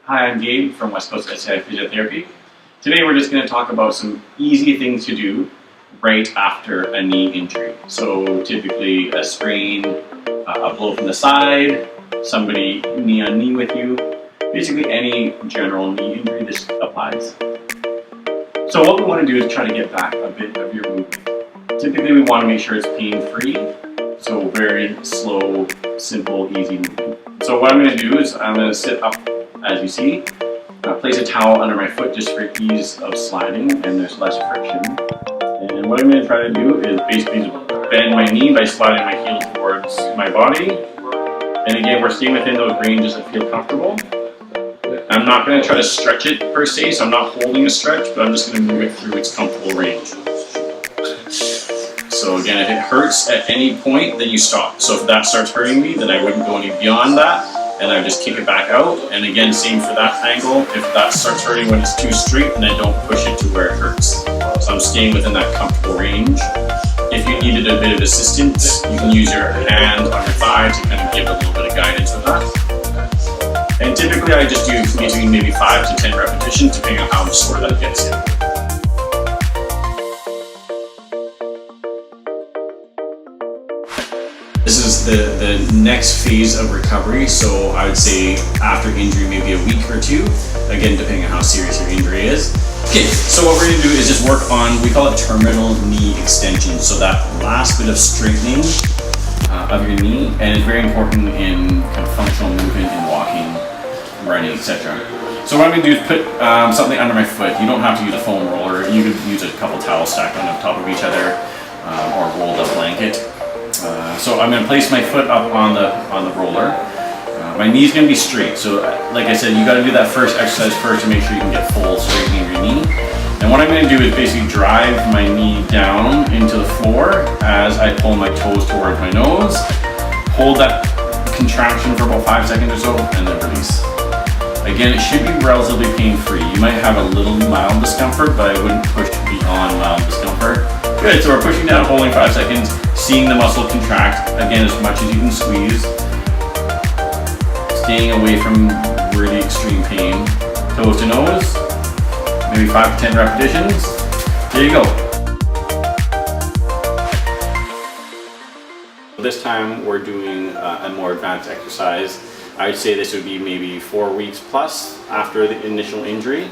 Hi, I'm Gabe from Westcoast Physiotherapy. Today we're just going to talk about some easy things to do right after a knee injury. So typically a sprain, a blow from the side, somebody knee on knee with you, basically any general knee injury, this applies. So what we want to do is try to get back a bit of your movement. Typically we want to make sure it's pain-free, so very slow, simple, easy movement. So what I'm going to do is I'm going to sit up, as you see, place a towel under my foot just for ease of sliding and there's less friction. And what I'm going to try to do is basically bend my knee by sliding my heel towards my body. And again, we're staying within those ranges that feel comfortable. I'm not going to try to stretch it per se, so I'm not holding a stretch, but I'm just going to move it through its comfortable range. So again, if it hurts at any point, then you stop. So if that starts hurting me, then I wouldn't go any beyond that, and I would just kick it back out. And again, same for that angle. If that starts hurting when it's too straight, then I don't push it to where it hurts. So I'm staying within that comfortable range. If you needed a bit of assistance, you can use your hand on your thigh to kind of give a little bit of guidance with that. And typically I just do between maybe 5 to 10 repetitions, depending on how sore that gets in. This is the next phase of recovery, so I would say after injury, maybe a week or two, again, depending on how serious your injury is. Okay, so what we're going to do is just work on, we call it terminal knee extension, so that last bit of straightening of your knee, and it's very important in kind of functional movement in walking, running, etc. So what I'm going to do is put something under my foot. You don't have to use a foam roller, you could use a couple towels stacked on top of each other, or a rolled up blanket. So I'm going to place my foot up on the roller. My knee's going to be straight. So like I said, you got to do that first exercise first to make sure you can get full straightening of your knee. And what I'm going to do is basically drive my knee down into the floor as I pull my toes towards my nose. Hold that contraction for about 5 seconds or so and then release. Again, it should be relatively pain-free. You might have a little mild discomfort, but I wouldn't push beyond mild discomfort. Good, so we're pushing down, holding 5 seconds, seeing the muscle contract, again, as much as you can squeeze. Staying away from really extreme pain. Toes to nose, maybe 5 to 10 repetitions. There you go. This time we're doing a more advanced exercise. I would say this would be maybe 4 weeks plus after the initial injury.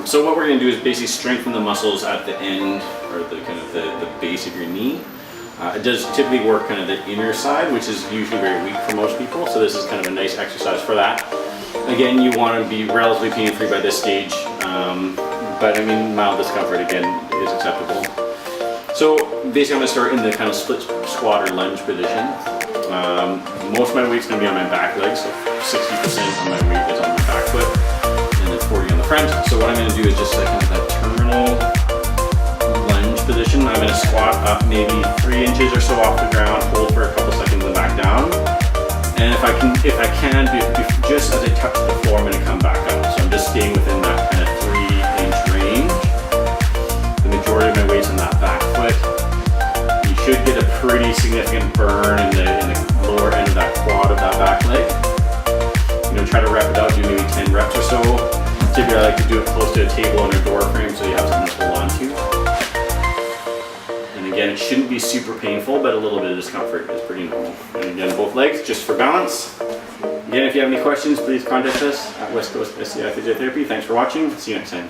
So what we're going to do is basically strengthen the muscles at the end, or the base of your knee. It does typically work kind of the inner side, which is usually very weak for most people. So this is kind of a nice exercise for that. Again, you want to be relatively pain-free by this stage, but I mean mild discomfort again is acceptable. So basically I'm going to start in the kind of split squat or lunge position. Most of my weight's going to be on my back leg, so 60% of my weight is on my back foot, and then 40 on the front. So what I'm going to do is just like into that terminal lunge position. I'm going to squat up maybe 3 inches or so off the ground, hold for a couple seconds and back down. And if I can just as I touch the floor, I'm going to come back up. So I'm just staying within that kind of 3-inch range. The majority of my weight's on that back foot. You should get a pretty significant burn in the lower end of that quad of that back leg. You know, try to wrap it out, do maybe 10 reps or so. Typically I like to do it close to a table and a door frame so you have something to hold on to. And again, it shouldn't be super painful, but a little bit of discomfort is pretty normal. And again, both legs, just for balance. Again, if you have any questions, please contact us at Westcoast Physiotherapy. Thanks for watching. See you next time.